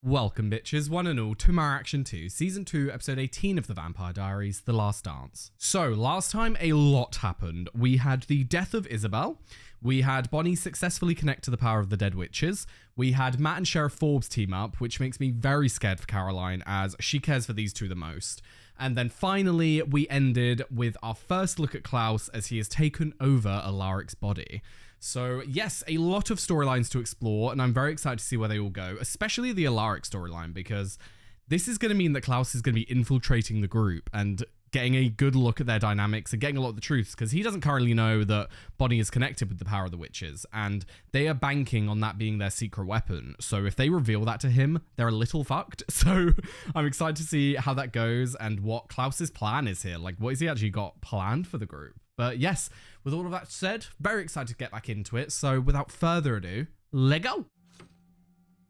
Welcome bitches, one and all, to My Action 2, Season 2, Episode 18 of The Vampire Diaries, The Last Dance. So, last time a lot happened. We had the death of Isabel, we had Bonnie successfully connect to the power of the dead witches, we had Matt and Sheriff Forbes team up, which makes me very scared for Caroline as she cares for these two the most. And then finally, we ended with our first look at Klaus as he has taken over Alaric's body. So yes, a lot of storylines to explore, and I'm very excited to see where they all go, especially the Alaric storyline, because this is going to mean that Klaus is going to be infiltrating the group and getting a good look at their dynamics and getting a lot of the truths, because he doesn't currently know that Bonnie is connected with the power of the witches, and they are banking on that being their secret weapon. So if they reveal that to him, they're a little fucked. So I'm excited to see how that goes and what Klaus's plan is here. Like, what has he actually got planned for the group? But yes, with all of that said, very excited to get back into it. So without further ado, let go.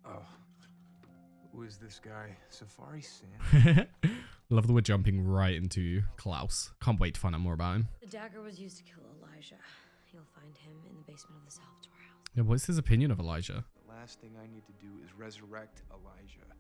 Oh, who is this guy? Safari Sam? Love that we're jumping right into Klaus. Can't wait to find out more about him. The dagger was used to kill Elijah. You'll find him in the basement of the Salvatore house. Yeah, what's his opinion of Elijah? The last thing I need to do is resurrect Elijah.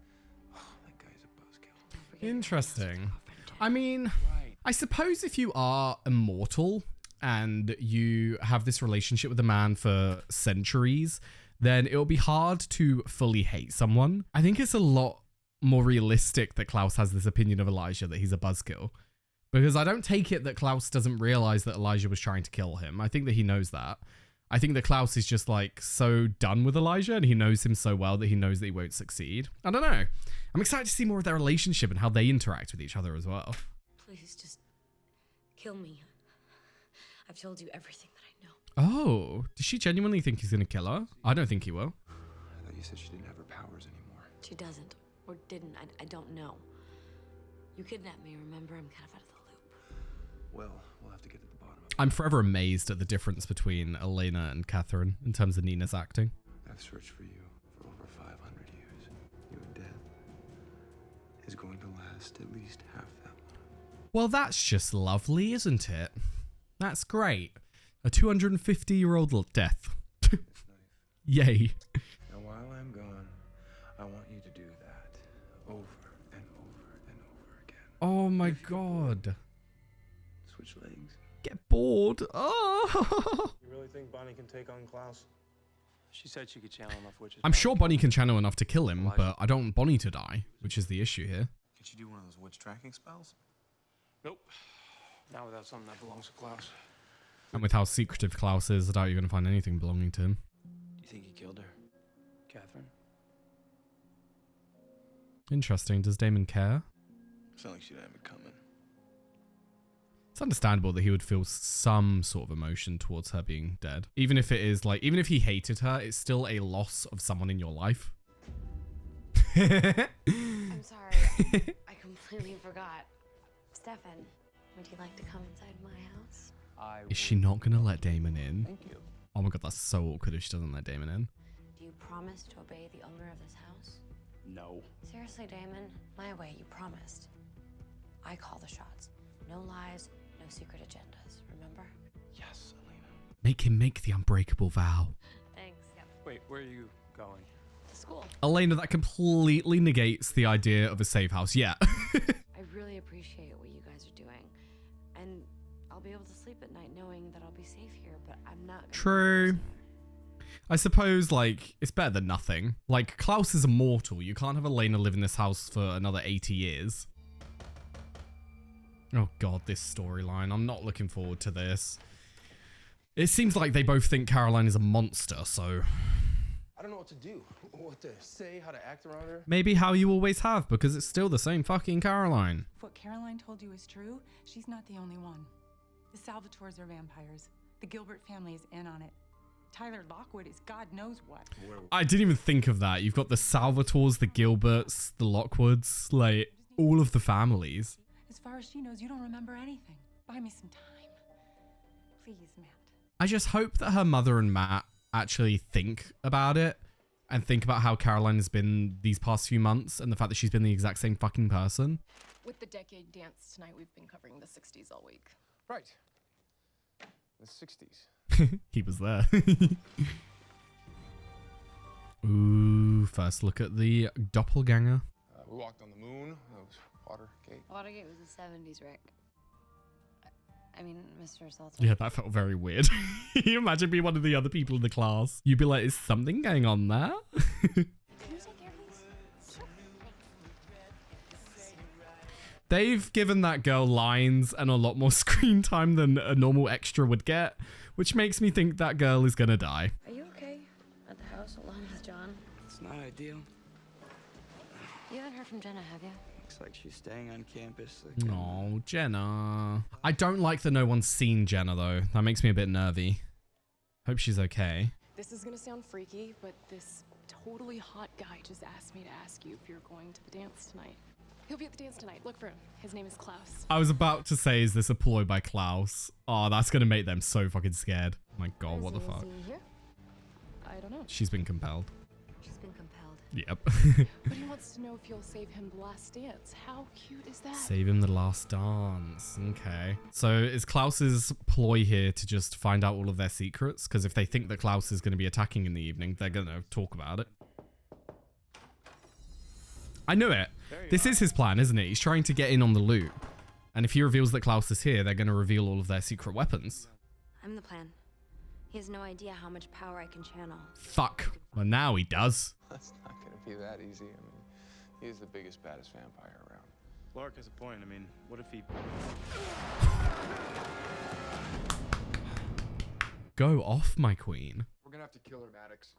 Oh, that guy's a buzzkill. Interesting. I mean, Right. I suppose if you are immortal and you have this relationship with a man for centuries, then it will be hard to fully hate someone. I think it's a lot more realistic that Klaus has this opinion of Elijah, that he's a buzzkill. Because I don't take it that Klaus doesn't realize that Elijah was trying to kill him. I think that he knows that. I think that Klaus is just like so done with Elijah and he knows him so well that he knows that he won't succeed. I don't know. I'm excited to see more of their relationship and how they interact with each other as well. Please just kill me. I've told you everything that I know. Oh, does she genuinely think he's going to kill her? I don't think he will. I thought you said she didn't have her powers anymore. She doesn't, or didn't. I don't know. You kidnapped me, remember? I'm kind of out of the loop. Well, we'll have to get to the bottom of it. I'm forever amazed at the difference between Elena and Katherine in terms of Nina's acting. I've searched for you for over 500 years. Your death is going to last at least half that long. Well, that's just lovely, isn't it? That's great. A 250-year-old death. Yay. Now, while I'm gone, I want you to do that over and over and over again. Oh my god. Switch legs. Get bored. Oh. You really think Bonnie can take on Klaus? She said she could channel enough witches. I'm sure Bonnie can channel enough to kill him, but I don't want Bonnie to die, which is the issue here. Could she do one of those witch tracking spells? Nope. Not without something that belongs to Klaus. And with how secretive Klaus is, I doubt you're going to find anything belonging to him. Do you think he killed her? Catherine? Interesting. Does Damon care? Sounds like she didn't have it coming. It's understandable that he would feel some sort of emotion towards her being dead. Even if it is like, even if he hated her, it's still a loss of someone in your life. I'm sorry. I completely forgot. Stefan, would you like to come inside my house? Is she not going to let Damon in? Thank you. Oh my god, that's so awkward if she doesn't let Damon in. Do you promise to obey the owner of this house? No. Seriously, Damon, my way, you promised. I call the shots. No lies, no secret agendas, remember? Yes, Elena. Make him make the unbreakable vow. Thanks. Yep. Wait, where are you going? To school. Elena, that completely negates the idea of a safe house. Yeah. I really appreciate what you guys are doing. And I'll be able to sleep at night knowing that I'll be safe here, but I'm not gonna True. go I suppose, like, it's better than nothing. Like, Klaus is immortal. You can't have Elena live in this house for another 80 years. Oh god, this storyline. I'm not looking forward to this. It seems like they both think Caroline is a monster, so... I don't know what to do. What to say, how to act around her. Maybe how you always have, because it's still the same fucking Caroline. If what Caroline told you is true, she's not the only one. The Salvatores are vampires. The Gilbert family is in on it. Tyler Lockwood is God knows what. I didn't even think of that. You've got the Salvatores, the Gilberts, the Lockwoods, like, all of the families. As far as she knows, you don't remember anything. Buy me some time. Please, Matt. I just hope that her mother and Matt actually think about it and think about how Caroline has been these past few months and the fact that she's been the exact same fucking person. With the decade dance tonight, we've been covering the 60s all week. Right. The 60s. He was there. Ooh. Ooh, first look at the doppelganger. We walked on the moon. That was Watergate. Watergate was the 70s, Rick. I mean, Mr. Salter. Yeah, that felt very weird. You imagine being one of the other people in the class. You'd be like, is something going on there? They've given that girl lines and a lot more screen time than a normal extra would get, which makes me think that girl is gonna die. Are you okay at the house alone with John? It's not ideal. You haven't heard from Jenna, have you? Looks like she's staying on campus. Oh, Jenna. I don't like that no one's seen Jenna, though. That makes me a bit nervy. Hope she's okay. This is gonna sound freaky, but this totally hot guy just asked me to ask you if you're going to the dance tonight. He'll be at the dance tonight. Look for him. His name is Klaus. I was about to say, is this a ploy by Klaus? Oh, that's going to make them so fucking scared. My God, what the fuck? Here? I don't know. She's been compelled. She's been compelled. Yep. But he wants to know if you'll save him the last dance. How cute is that? Save him the last dance. Okay. So is Klaus's ploy here to just find out all of their secrets? Because if they think that Klaus is going to be attacking in the evening, they're going to talk about it. I knew it. This is his plan, isn't it? He's trying to get in on the loop. And if he reveals that Klaus is here, they're going to reveal all of their secret weapons. I'm the plan. He has no idea how much power I can channel. Fuck. Well, now he does. That's not gonna be that easy. I mean, he's the biggest, baddest vampire around. Lark has a point. I mean, what if he... Go off, my queen. We're gonna have to kill her, Maddox.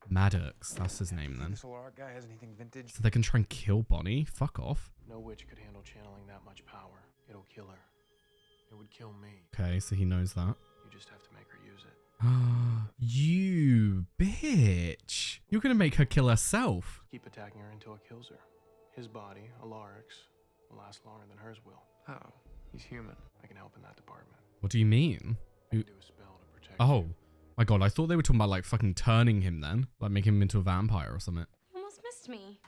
Maddox, that's his name then. This little art guy has anything vintage? So they can try and kill Bonnie? Fuck off. No witch could handle channeling that much power. It'll kill her. It would kill me. Okay, so he knows that. You just have to make her use it. You bitch. You're gonna make her kill herself. Keep attacking her until it kills her. His body, Alaric's, will last longer than hers will. How? He's human. I can help in that department. What do you mean? I can do a spell to protect Oh, you. my God. I thought they were talking about like fucking turning him then. Like making him into a vampire or something. You almost missed me.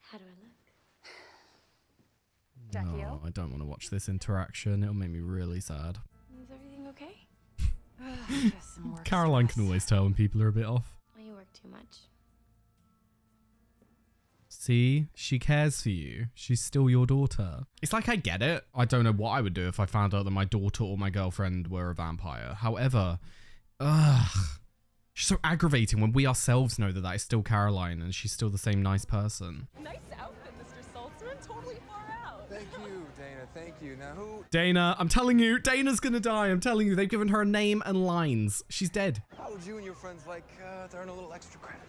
How do I look? No, I don't want to watch this interaction. It'll make me really sad. Is everything okay? Just some work Caroline stress. can always tell when people are a bit off. Oh, you work too much. See, she cares for you. She's still your daughter. It's like I get it. I don't know what I would do if I found out that my daughter or my girlfriend were a vampire. However, she's so aggravating when we ourselves know that that is still Caroline and she's still the same nice person. Nice outfit, Mr. Saltzman. Totally far out. Thank you, Dana. Thank you. Now who? Dana, I'm telling you, Dana's gonna die. I'm telling you, they've given her a name and lines. She's dead. How would you and your friends like to earn a little extra credit?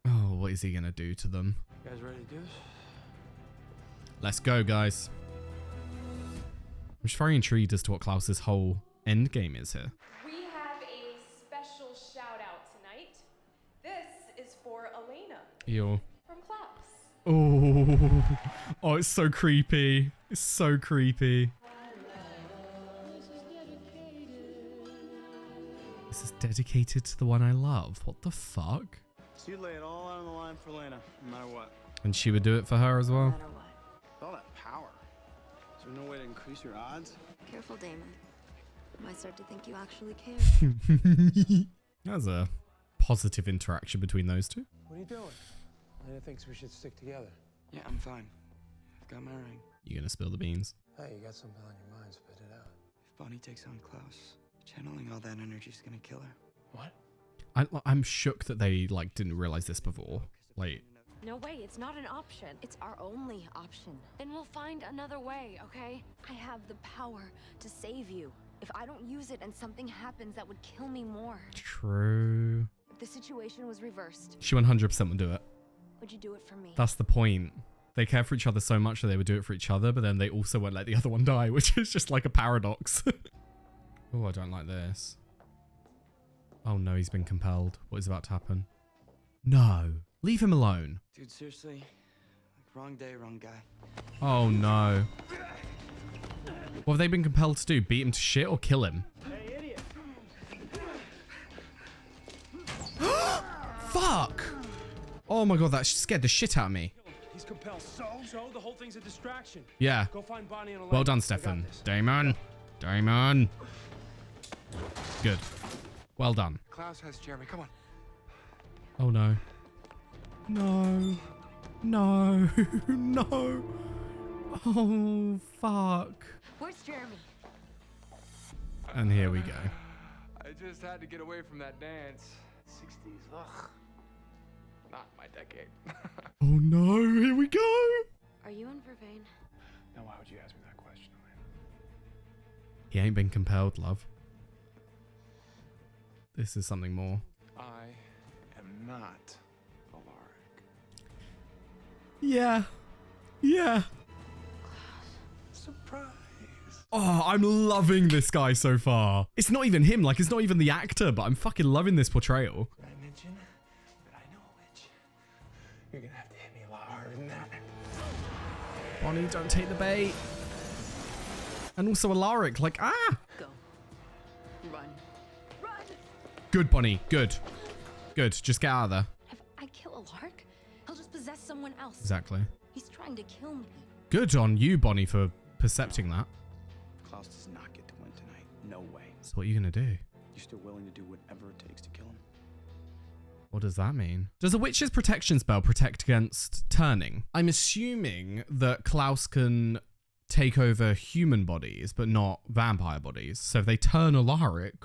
Oh, what is he gonna do to them? You guys ready to do this? Let's go, guys. I'm just very intrigued as to what Klaus's whole end game is here. We have a special shout out tonight. This is for Elena Ew. from Klaus. Oh, it's so creepy. It's so creepy. This is dedicated to the one I love. What the fuck? So you lay it all out on the line for Lena, no matter what. And she would do it for her as No well? matter what. With all that power, is there no way to increase your odds? Careful, Damon. I might start to think you actually care. That's a positive interaction between those two. What are you doing? Lena thinks we should stick together. Yeah, I'm fine. I've got my ring. You gonna spill the beans? Hey, you got something on your mind, spit it out. If Bonnie takes on Klaus, channeling all that energy's gonna kill her. What? I'm shook that they like didn't realize this before. Like, No way, it's not an option. It's our only option. Then we'll find another way, okay? I have the power to save you. If I don't use it and something happens, that would kill me more. true. If the situation was reversed, She 100% would do it. would you do it for me? That's the point. They care for each other so much that they would do it for each other, but then they also won't let the other one die, which is just like a paradox. Oh, I don't like this. Oh no, he's been compelled. What is about to happen? No. Leave him alone. Dude, seriously? Like, wrong day, wrong guy. Oh no. What have they been compelled to do? Beat him to shit or kill him? Hey, idiot! Fuck! Oh my God, that scared the shit out of me. He's compelled. So the whole thing's a distraction. Yeah. Go find Bonnie and Elena. Well done, I got Stefan. this. Damon. Damon. Good. Well done. Klaus has Jeremy. Come on. Oh no. No. No. No. Oh, fuck. Where's Jeremy? And here we go. I just had to get away from that dance. 60s. Ugh. Not my decade. Oh no, here we go. Are you in Vervain? Now, why would you ask me that question, Elena? He ain't been compelled, love. This is something more. I am not Alaric. Yeah. Yeah. Surprise. Oh, I'm loving this guy so far. It's not even him, like, it's not even the actor, but I'm fucking loving this portrayal. Did I mention that I know a witch? You're gonna have to hit me a lot harder than that. Bonnie, don't take the bait. And also Alaric, like, ah! Go. Run. Run! Good, Bonnie, good. Good, just get out of there. If I kill Alaric, he'll just possess someone else. Exactly. He's trying to kill me. Good on you, Bonnie, for percepting that. Klaus does not get to win tonight. No way. So what are you gonna do? You're still willing to do whatever it takes to kill him? What does that mean? Does a witch's protection spell protect against turning? I'm assuming that Klaus can take over human bodies, but not vampire bodies. So if they turn Alaric,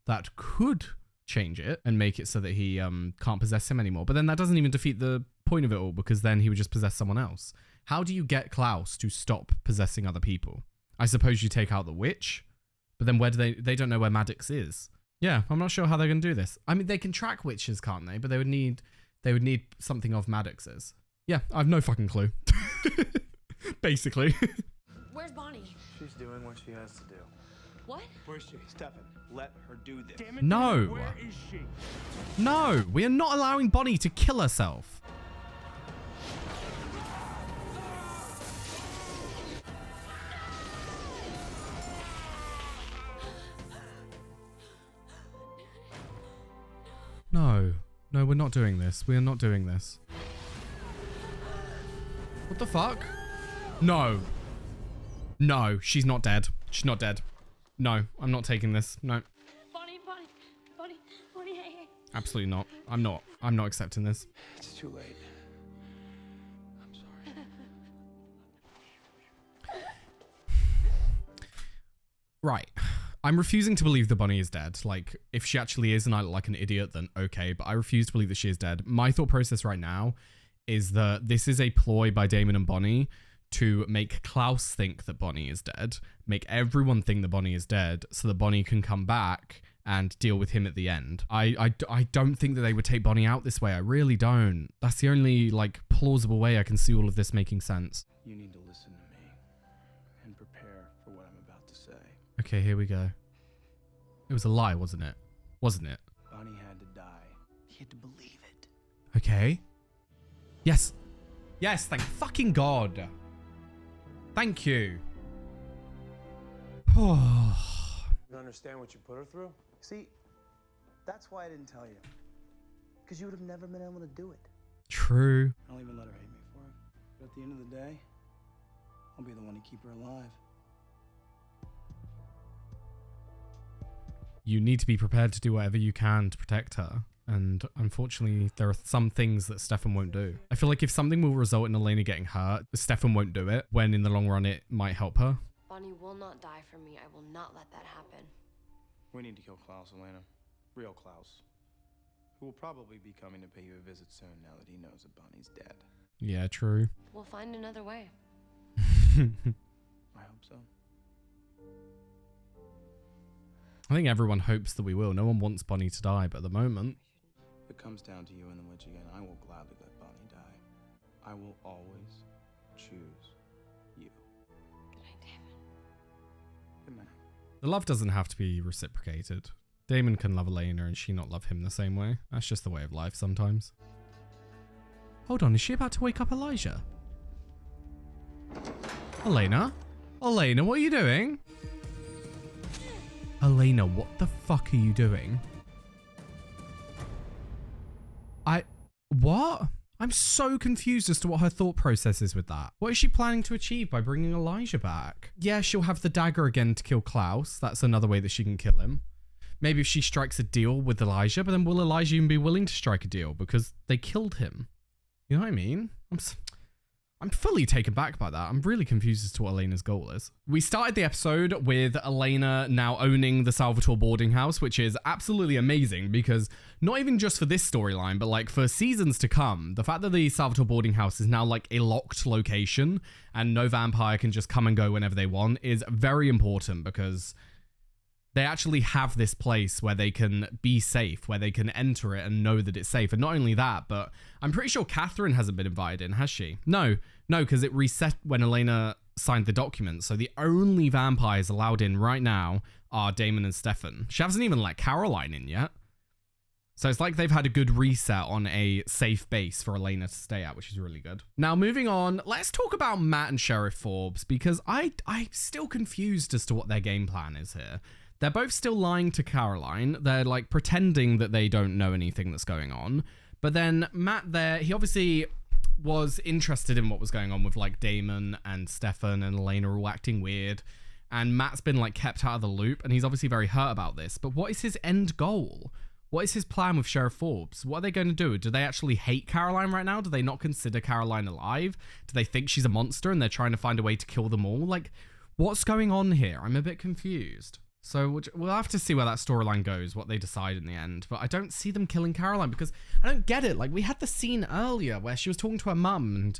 that could change it and make it so that he can't possess him anymore. But then that doesn't even defeat the point of it all, because then he would just possess someone else. How do you get Klaus to stop possessing other people? I suppose you take out the witch, but then where do they don't know where Maddox is. Yeah, I'm not sure how they're going to do this. I mean, they can track witches, can't they? But they would need something of Maddox's. Yeah, I have no fucking clue. Basically. Where's Bonnie? She's doing what she has to do. What? Where's she? Stefan, let her do this. Damn it. No. Where is she? No, we are not allowing Bonnie to kill herself. No. No, we're not doing this. We are not doing this. What the fuck? No. No, she's not dead. She's not dead. No, I'm not taking this. No. Bonnie, hey. Absolutely not. I'm not accepting this. It's too late. I'm sorry. Right. I'm refusing to believe that Bonnie is dead. Like, if she actually is and I look like an idiot, then okay, but I refuse to believe that she is dead. My thought process right now is that this is a ploy by Damon and Bonnie to make Klaus think that Bonnie is dead, make everyone think that Bonnie is dead, so that Bonnie can come back and deal with him at the end. I don't think that they would take Bonnie out this way. I really don't. That's the only, like, plausible way I can see all of this making sense. You need to listen to me and prepare for what I'm about to say. Okay, here we go. It was a lie, wasn't it? Wasn't it? Bonnie had to die. He had to believe it. Okay. Yes. Yes, thank fucking God. Thank you. Oh. You understand what you put her through? See, that's why I didn't tell you. Because you would have never been able to do it. True. I'll even let her hate me for it. But at the end of the day, I'll be the one to keep her alive. You need to be prepared to do whatever you can to protect her. And unfortunately, there are some things that Stefan won't do. I feel like if something will result in Elena getting hurt, Stefan won't do it, when in the long run it might help her. Bonnie will not die for me. I will not let that happen. We need to kill Klaus, Elena. Real Klaus. Who will probably be coming to pay you a visit soon now that he knows that Bonnie's dead. Yeah, true. We'll find another way. I hope so. I think everyone hopes that we will. No one wants Bonnie to die, but at the moment... If it comes down to you and the witch again, I will gladly let Bonnie die. I will always choose you. Good night, Damon. Good night. The love doesn't have to be reciprocated. Damon can love Elena and she not love him the same way. That's just the way of life sometimes. Hold on, is she about to wake up Elijah? Elena? Elena, what are you doing? Elena, what the fuck are you doing? What? I'm so confused as to what her thought process is with that. What is she planning to achieve by bringing Elijah back? Yeah, she'll have the dagger again to kill Klaus. That's another way that she can kill him. maybe if she strikes a deal with Elijah, but then will Elijah even be willing to strike a deal because they killed him? You know what I mean? I'm fully taken back by that. I'm really confused as to what Elena's goal is. We started the episode with Elena now owning the Salvatore boarding house, which is absolutely amazing because not even just for this storyline, but like for seasons to come, the fact that the Salvatore boarding house is now like a locked location and no vampire can just come and go whenever they want is very important because they actually have this place where they can be safe, where they can enter it and know that it's safe. And not only that, but I'm pretty sure Katherine hasn't been invited in, has she? No, because it reset when Elena signed the document. So the only vampires allowed in right now are Damon and Stefan. She hasn't even let Caroline in yet. So it's like they've had a good reset on a safe base for Elena to stay at, which is really good. Now, moving on, let's talk about Matt and Sheriff Forbes because I'm still confused as to what their game plan is here. They're both still lying to Caroline. They're like pretending that they don't know anything that's going on. But then Matt there, he obviously was interested in what was going on with like Damon and Stefan and Elena all acting weird. And Matt's been like kept out of the loop and he's obviously very hurt about this. But what is his end goal? What is his plan with Sheriff Forbes? What are they going to do? Do they actually hate Caroline right now? Do they not consider Caroline alive? Do they think she's a monster and they're trying to find a way to kill them all? Like, what's going on here? I'm a bit confused. So we'll have to see where that storyline goes, what they decide in the end. But I don't see them killing Caroline because I don't get it. Like, we had the scene earlier where she was talking to her mum and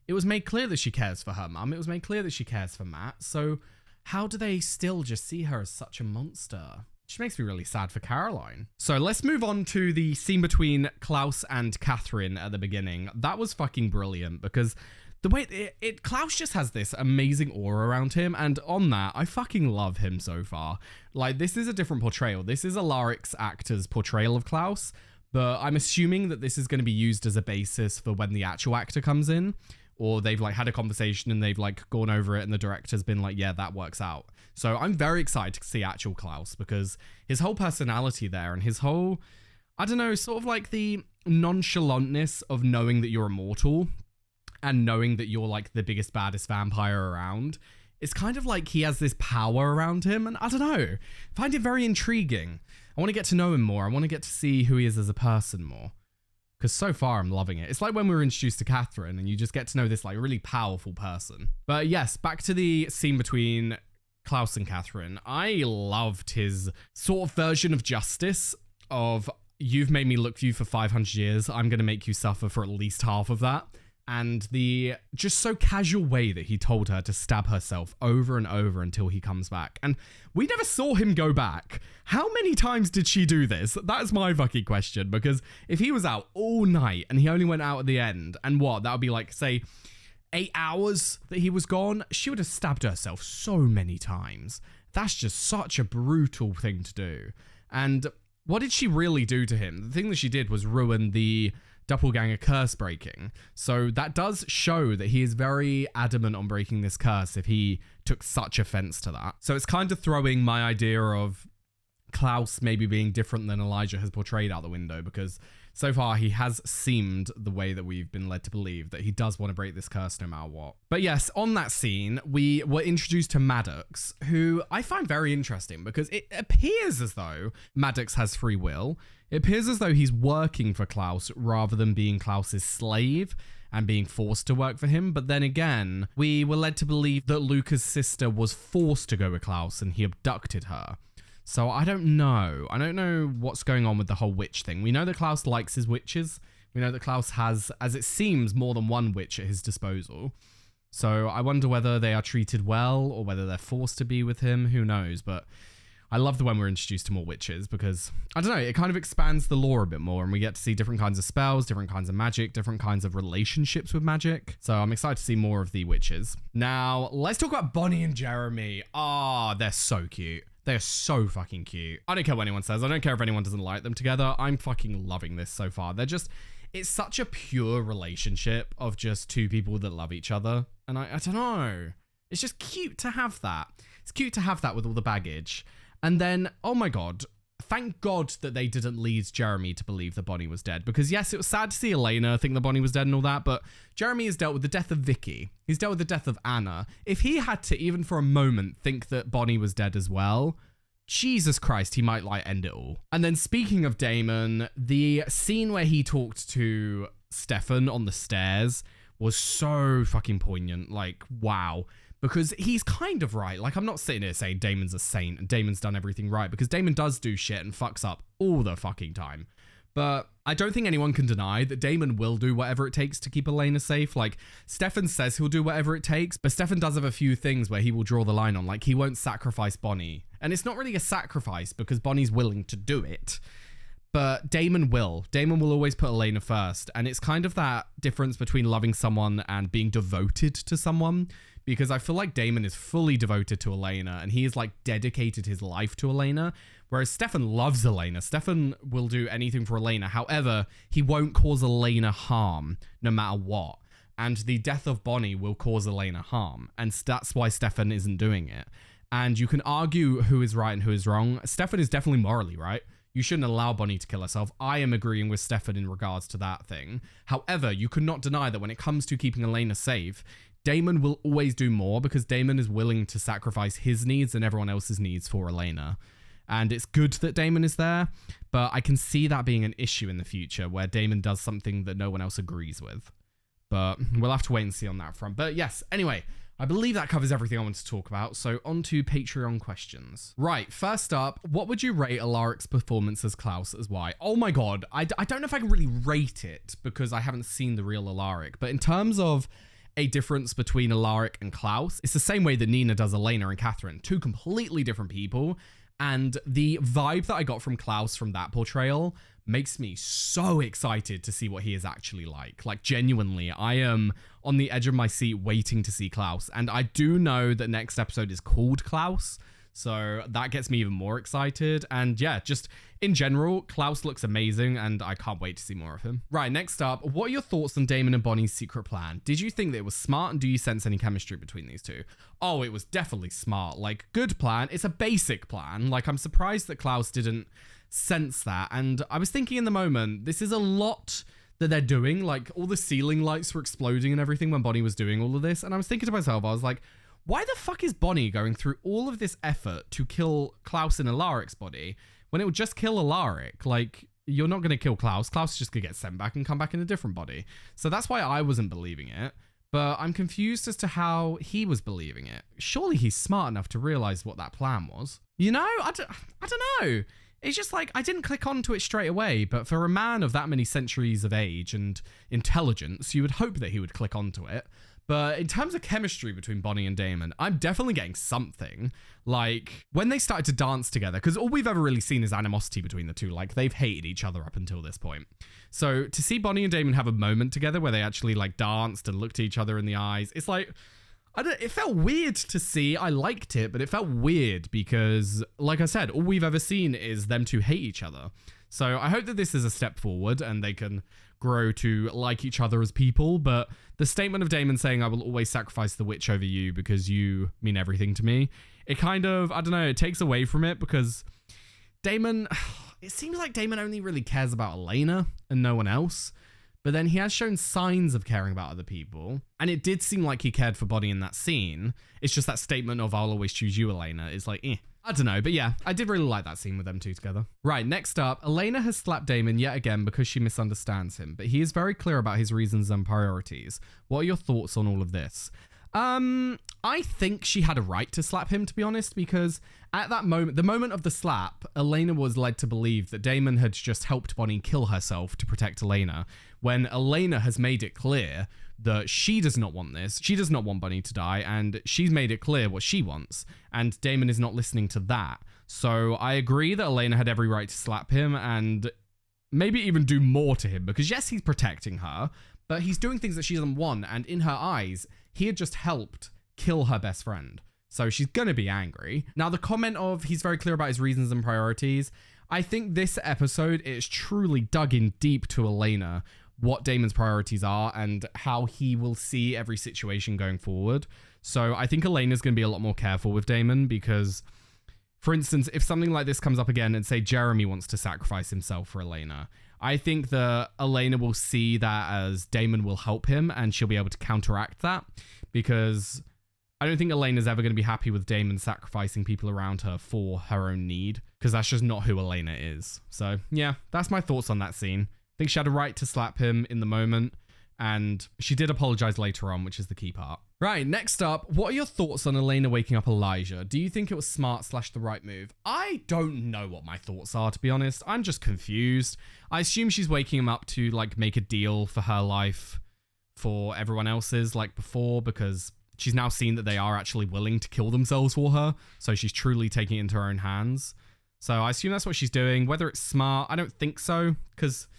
it was made clear that she cares for her mum. It was made clear that she cares for Matt. So how do they still just see her as such a monster? Which makes me really sad for Caroline. So let's move on to the scene between Klaus and Katherine at the beginning. That was fucking brilliant because the way Klaus just has this amazing aura around him, and on that, I fucking love him so far. Like, this is a different portrayal. This is Alaric's actor's portrayal of Klaus, but I'm assuming that this is going to be used as a basis for when the actual actor comes in, or they've like had a conversation and they've like gone over it and the director's been like, yeah, that works out. So I'm very excited to see actual Klaus because his whole personality there and his whole, I don't know, sort of like the nonchalantness of knowing that you're immortal and knowing that you're like the biggest, baddest vampire around. It's kind of like he has this power around him. And I don't know, I find it very intriguing. I want to get to know him more. I want to get to see who he is as a person more. Because so far I'm loving it. It's like when we were introduced to Katherine and you just get to know this like really powerful person. But yes, back to the scene between Klaus and Katherine. I loved his sort of version of justice of you've made me look for you for 500 years. I'm going to make you suffer for at least half of that. And the just so casual way that he told her to stab herself over and over until he comes back. And we never saw him go back. How many times did she do this? That's my fucking question. Because if he was out all night and he only went out at the end, and what? That would be like, say, 8 hours that he was gone. She would have stabbed herself so many times. That's just such a brutal thing to do. And what did she really do to him? The thing that she did was ruin the doppelganger curse breaking. So that does show that he is very adamant on breaking this curse if he took such offense to that. So it's kind of throwing my idea of Klaus maybe being different than Elijah has portrayed out the window, because so far he has seemed the way that we've been led to believe that he does want to break this curse no matter what. But yes, on that scene, we were introduced to Maddox, who I find very interesting because it appears as though Maddox has free will. It appears as though he's working for Klaus rather than being Klaus's slave and being forced to work for him. But then again, we were led to believe that Luca's sister was forced to go with Klaus and he abducted her. So I don't know. I don't know what's going on with the whole witch thing. We know that Klaus likes his witches. We know that Klaus has, as it seems, more than one witch at his disposal. So I wonder whether they are treated well or whether they're forced to be with him. Who knows? But I love the when we're introduced to more witches because, I don't know, it kind of expands the lore a bit more and we get to see different kinds of spells, different kinds of magic, different kinds of relationships with magic. So I'm excited to see more of the witches. Now, let's talk about Bonnie and Jeremy. Ah, they're so cute. They're so fucking cute. I don't care what anyone says. I don't care if anyone doesn't like them together. I'm fucking loving this so far. They're just, it's such a pure relationship of just two people that love each other. And I don't know. It's just cute to have that. It's cute to have that with all the baggage. And then, oh my God, thank God that they didn't lead Jeremy to believe that Bonnie was dead. Because yes, it was sad to see Elena think that Bonnie was dead and all that, but Jeremy has dealt with the death of Vicky. He's dealt with the death of Anna. If he had to, even for a moment, think that Bonnie was dead as well, Jesus Christ, he might like end it all. And then speaking of Damon, the scene where he talked to Stefan on the stairs was so fucking poignant. Like, wow. Because he's kind of right. Like, I'm not sitting here saying Damon's a saint and Damon's done everything right, because Damon does do shit and fucks up all the fucking time. But I don't think anyone can deny that Damon will do whatever it takes to keep Elena safe. Like, Stefan says he'll do whatever it takes, but Stefan does have a few things where he will draw the line on. Like, he won't sacrifice Bonnie. And it's not really a sacrifice because Bonnie's willing to do it. But Damon will. Damon will always put Elena first. And it's kind of that difference between loving someone and being devoted to someone. Because I feel like Damon is fully devoted to Elena and he has like dedicated his life to Elena. Whereas Stefan loves Elena. Stefan will do anything for Elena. However, he won't cause Elena harm no matter what. And the death of Bonnie will cause Elena harm. And that's why Stefan isn't doing it. And you can argue who is right and who is wrong. Stefan is definitely morally right. You shouldn't allow Bonnie to kill herself. I am agreeing with Stefan in regards to that thing. However, you cannot deny that when it comes to keeping Elena safe, Damon will always do more because Damon is willing to sacrifice his needs and everyone else's needs for Elena. And it's good that Damon is there, but I can see that being an issue in the future where Damon does something that no one else agrees with. But we'll have to wait and see on that front. But yes, anyway, I believe that covers everything I wanted to talk about. So on to Patreon questions. Right, first up, what would you rate Alaric's performance as Klaus as why? Oh my god, I don't know if I can really rate it because I haven't seen the real Alaric. But in terms of a difference between Alaric and Klaus, it's the same way that Nina does Elena and Katherine. Two completely different people. And the vibe that I got from Klaus from that portrayal makes me so excited to see what he is actually like. Like, genuinely, I am on the edge of my seat waiting to see Klaus. And I do know that next episode is called Klaus, so that gets me even more excited. And yeah, just in general, Klaus looks amazing and I can't wait to see more of him. Right, next up, what are your thoughts on Damon and Bonnie's secret plan? Did you think that it was smart and do you sense any chemistry between these two? Oh, it was definitely smart. Like, good plan. It's a basic plan. Like, I'm surprised that Klaus didn't sense that. And I was thinking in the moment, this is a lot that they're doing. Like, all the ceiling lights were exploding and everything when Bonnie was doing all of this. And I was thinking to myself, I was like, why the fuck is Bonnie going through all of this effort to kill Klaus in Alaric's body when it would just kill Alaric? Like, you're not going to kill Klaus. Klaus is just going to get sent back and come back in a different body. So that's why I wasn't believing it. But I'm confused as to how he was believing it. Surely he's smart enough to realize what that plan was. You know, I don't know. It's just like, I didn't click onto it straight away, but for a man of that many centuries of age and intelligence, you would hope that he would click onto it. But in terms of chemistry between Bonnie and Damon, I'm definitely getting something. Like, when they started to dance together, because all we've ever really seen is animosity between the two. Like, they've hated each other up until this point. So to see Bonnie and Damon have a moment together where they actually, like, danced and looked at each other in the eyes, it's like, it felt weird to see. I liked it, but it felt weird because, like I said, all we've ever seen is them two hate each other. So I hope that this is a step forward and they can grow to like each other as people. But the statement of Damon saying, I will always sacrifice the witch over you because you mean everything to me, it kind of, I don't know, it takes away from it because Damon, it seems like Damon only really cares about Elena and no one else. But then he has shown signs of caring about other people. And it did seem like he cared for Bonnie in that scene. It's just that statement of, I'll always choose you, Elena, is like, I don't know. But yeah, I did really like that scene with them two together. Right, next up, Elena has slapped Damon yet again because she misunderstands him. But he is very clear about his reasons and priorities. What are your thoughts on all of this? I think she had a right to slap him, to be honest, because at that moment, the moment of the slap, Elena was led to believe that Damon had just helped Bonnie kill herself to protect Elena, when Elena has made it clear that she does not want this. She does not want Bonnie to die, and she's made it clear what she wants, and Damon is not listening to that. So I agree that Elena had every right to slap him and maybe even do more to him, because yes, he's protecting her, but he's doing things that she doesn't want, and in her eyes, he had just helped kill her best friend. So she's gonna be angry. Now, the comment of he's very clear about his reasons and priorities, I think this episode is truly dug in deep to Elena, what Damon's priorities are and how he will see every situation going forward. So I think Elena's going to be a lot more careful with Damon because, for instance, if something like this comes up again and say Jeremy wants to sacrifice himself for Elena, I think that Elena will see that as Damon will help him and she'll be able to counteract that because I don't think Elena's ever going to be happy with Damon sacrificing people around her for her own need, because that's just not who Elena is. So yeah, that's my thoughts on that scene. I think she had a right to slap him in the moment, and she did apologize later on, which is the key part. Right, next up, what are your thoughts on Elena waking up Elijah? Do you think it was smart / the right move? I don't know what my thoughts are, to be honest. I'm just confused. I assume she's waking him up to like make a deal for her life for everyone else's like before, because she's now seen that they are actually willing to kill themselves for her. So she's truly taking it into her own hands. So I assume that's what she's doing. Whether it's smart, I don't think so, because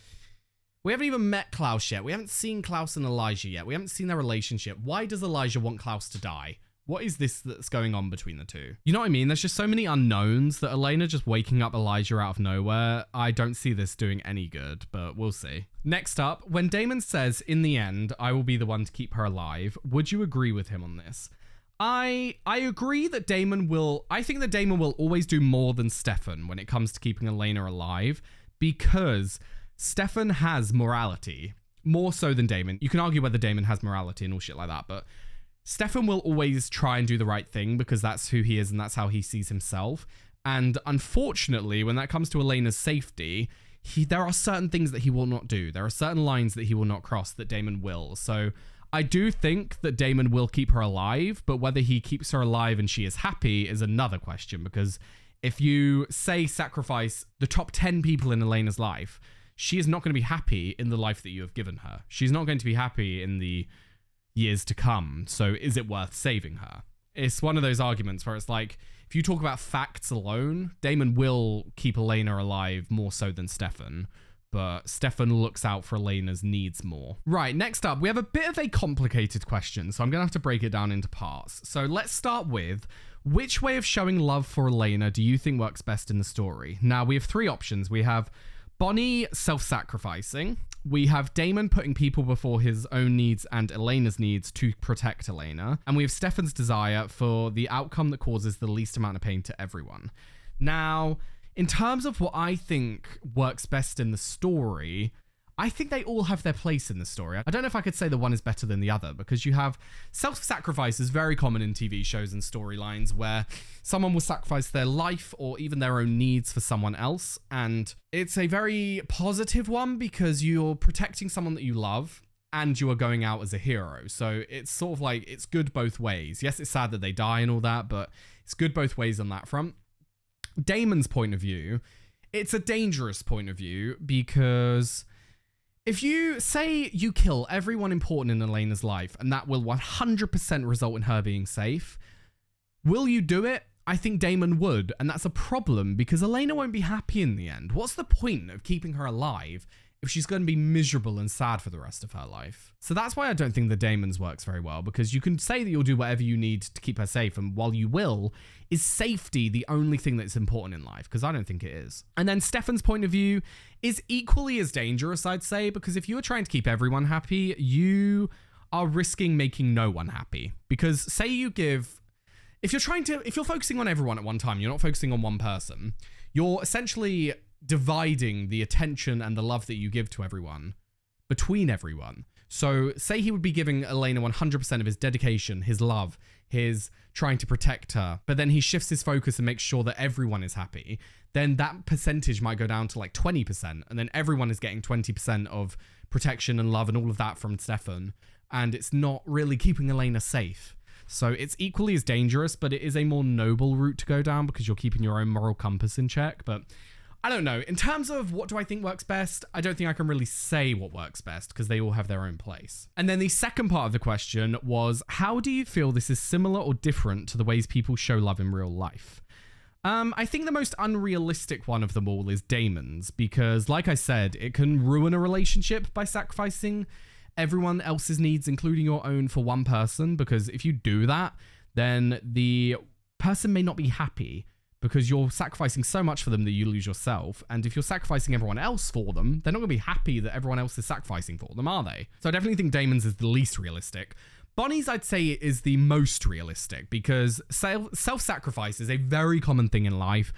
we haven't even met Klaus yet. We haven't seen Klaus and Elijah yet. We haven't seen their relationship. Why does Elijah want Klaus to die? What is this that's going on between the two? You know what I mean? There's just so many unknowns that Elena just waking up Elijah out of nowhere, I don't see this doing any good, but we'll see. Next up, when Damon says, in the end, I will be the one to keep her alive, would you agree with him on this? I agree that I think that Damon will always do more than Stefan when it comes to keeping Elena alive, because Stefan has morality, more so than Damon. You can argue whether Damon has morality and all shit like that, but Stefan will always try and do the right thing because that's who he is and that's how he sees himself. And unfortunately, when that comes to Elena's safety, there are certain things that he will not do. There are certain lines that he will not cross that Damon will. So I do think that Damon will keep her alive, but whether he keeps her alive and she is happy is another question, because if you say sacrifice the top 10 people in Elena's life, she is not going to be happy in the life that you have given her. She's not going to be happy in the years to come. So is it worth saving her? It's one of those arguments where it's like, if you talk about facts alone, Damon will keep Elena alive more so than Stefan, but Stefan looks out for Elena's needs more. Right, next up, we have a bit of a complicated question, so I'm going to have to break it down into parts. So let's start with, which way of showing love for Elena do you think works best in the story? Now, we have three options. We have Bonnie self-sacrificing. We have Damon putting people before his own needs and Elena's needs to protect Elena. And we have Stefan's desire for the outcome that causes the least amount of pain to everyone. Now, in terms of what I think works best in the story, I think they all have their place in the story. I don't know if I could say the one is better than the other, because you have self-sacrifice is very common in TV shows and storylines where someone will sacrifice their life or even their own needs for someone else. And it's a very positive one because you're protecting someone that you love and you are going out as a hero. So it's sort of like, it's good both ways. Yes, it's sad that they die and all that, but it's good both ways on that front. Damon's point of view, it's a dangerous point of view, because if you say you kill everyone important in Elena's life and that will 100% result in her being safe, will you do it? I think Damon would, and that's a problem because Elena won't be happy in the end. What's the point of keeping her alive if she's going to be miserable and sad for the rest of her life? So that's why I don't think the Damon's works very well, because you can say that you'll do whatever you need to keep her safe, and while you will, is safety the only thing that's important in life? Because I don't think it is. And then Stefan's point of view is equally as dangerous, I'd say, because if you are trying to keep everyone happy, you are risking making no one happy. Because say you give, if you're focusing on everyone at one time, you're not focusing on one person, you're essentially dividing the attention and the love that you give to everyone between everyone. So say he would be giving Elena 100% of his dedication, his love, his trying to protect her, but then he shifts his focus and makes sure that everyone is happy, then that percentage might go down to like 20%, and then everyone is getting 20% of protection and love and all of that from Stefan, and it's not really keeping Elena safe. So it's equally as dangerous, but it is a more noble route to go down because you're keeping your own moral compass in check. But I don't know. In terms of what do I think works best, I don't think I can really say what works best because they all have their own place. And then the second part of the question was, how do you feel this is similar or different to the ways people show love in real life? I think the most unrealistic one of them all is Damon's, because like I said, it can ruin a relationship by sacrificing everyone else's needs, including your own, for one person, because if you do that, then the person may not be happy because you're sacrificing so much for them that you lose yourself. And if you're sacrificing everyone else for them, they're not going to be happy that everyone else is sacrificing for them, are they? So I definitely think Damon's is the least realistic. Bonnie's, I'd say, is the most realistic because self-sacrifice is a very common thing in life.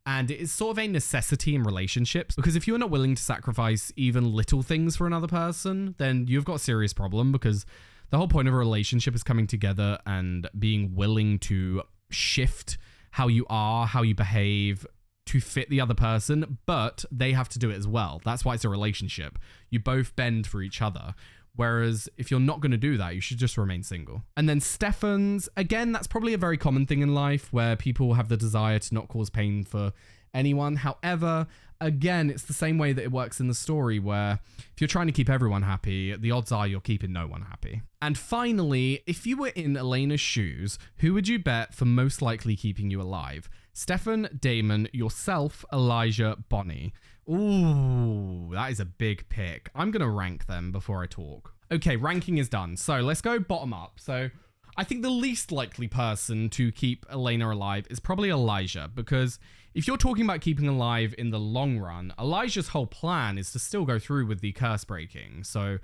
And it is sort of a necessity in relationships, because if you're not willing to sacrifice even little things for another person, then you've got a serious problem, because The whole point of a relationship is coming together and being willing to shift how you are, how you behave to fit the other person, but they have to do it as well. That's why it's a relationship. You both bend for each other. Whereas if you're not going to do that, you should just remain single. And then Stefan's, again, that's probably a very common thing in life where people have the desire to not cause pain for anyone. However, again, it's the same way that it works in the story where if you're trying to keep everyone happy, the odds are you're keeping no one happy. And finally, if you were in Elena's shoes, who would you bet for most likely keeping you alive? Stefan, Damon, yourself, Elijah, Bonnie. Ooh, that is a big pick. I'm going to rank them before I talk. Okay, ranking is done. So let's go bottom up. So I think the least likely person to keep Elena alive is probably Elijah, because if you're talking about keeping alive in the long run, Elijah's whole plan is to still go through with the curse breaking. So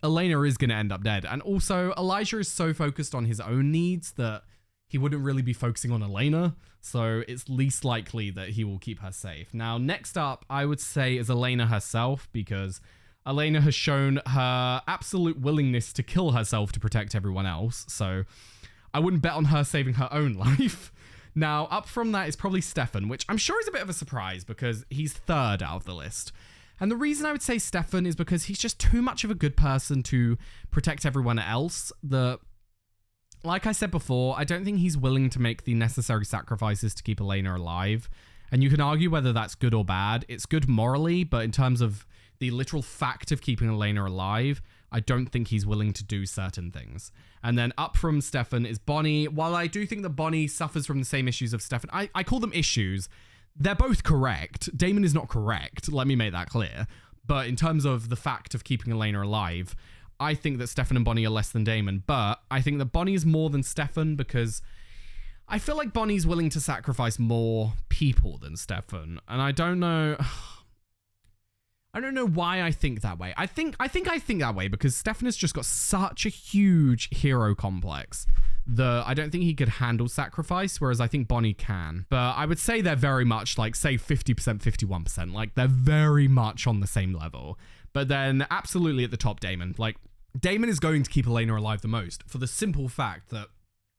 Elena is going to end up dead. And also Elijah is so focused on his own needs that he wouldn't really be focusing on Elena, so it's least likely that he will keep her safe. Now, next up, I would say is Elena herself, because Elena has shown her absolute willingness to kill herself to protect everyone else, so I wouldn't bet on her saving her own life. Now, up from that is probably Stefan, which I'm sure is a bit of a surprise because he's third out of the list. And the reason I would say Stefan is because he's just too much of a good person to protect everyone else. Like I said before, I don't think he's willing to make the necessary sacrifices to keep Elena alive. And you can argue whether that's good or bad. It's good morally, but in terms of the literal fact of keeping Elena alive, I don't think he's willing to do certain things. And then up from Stefan is Bonnie. While I do think that Bonnie suffers from the same issues of Stefan, I call them issues. They're both correct. Damon is not correct. Let me make that clear. But in terms of the fact of keeping Elena alive, I think that Stefan and Bonnie are less than Damon, but I think that Bonnie is more than Stefan because I feel like Bonnie's willing to sacrifice more people than Stefan. And I don't know why I think that way. I think that way because Stefan has just got such a huge hero complex that I don't think he could handle sacrifice, whereas I think Bonnie can. But I would say they're very much like, say 50%, 51%. Like they're very much on the same level. But then absolutely at the top, Damon. Like Damon is going to keep Elena alive the most for the simple fact that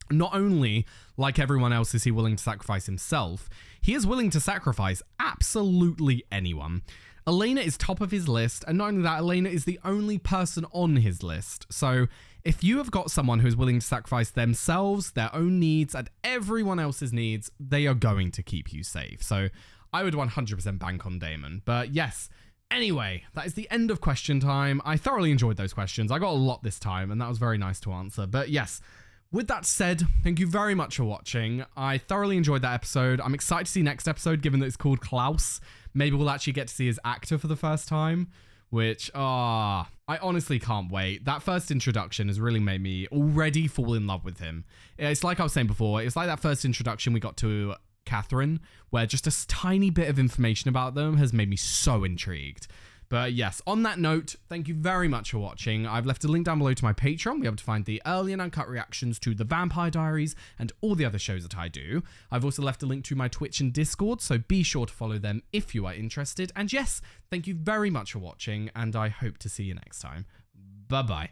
not only, like everyone else, is he willing to sacrifice himself, he is willing to sacrifice absolutely anyone. Elena is top of his list, and not only that, Elena is the only person on his list. So if you have got someone who is willing to sacrifice themselves, their own needs, and everyone else's needs, they are going to keep you safe. So I would 100% bank on Damon. But yes, anyway, that is the end of question time. I thoroughly enjoyed those questions. I got a lot this time, and that was very nice to answer. But yes, with that said, thank you very much for watching. I thoroughly enjoyed that episode. I'm excited to see next episode, given that it's called Klaus. Maybe we'll actually get to see his actor for the first time, which, I honestly can't wait. That first introduction has really made me already fall in love with him. It's like I was saying before, it's like that first introduction we got to Katherine, where just a tiny bit of information about them has made me so intrigued. But yes, on that note, thank you very much for watching. I've left a link down below to my Patreon. You'll be able to find the early and uncut reactions to The Vampire Diaries and all the other shows that I do. I've also left a link to my Twitch and Discord, so be sure to follow them if you are interested. And yes, thank you very much for watching, and I hope to see you next time. Bye-bye.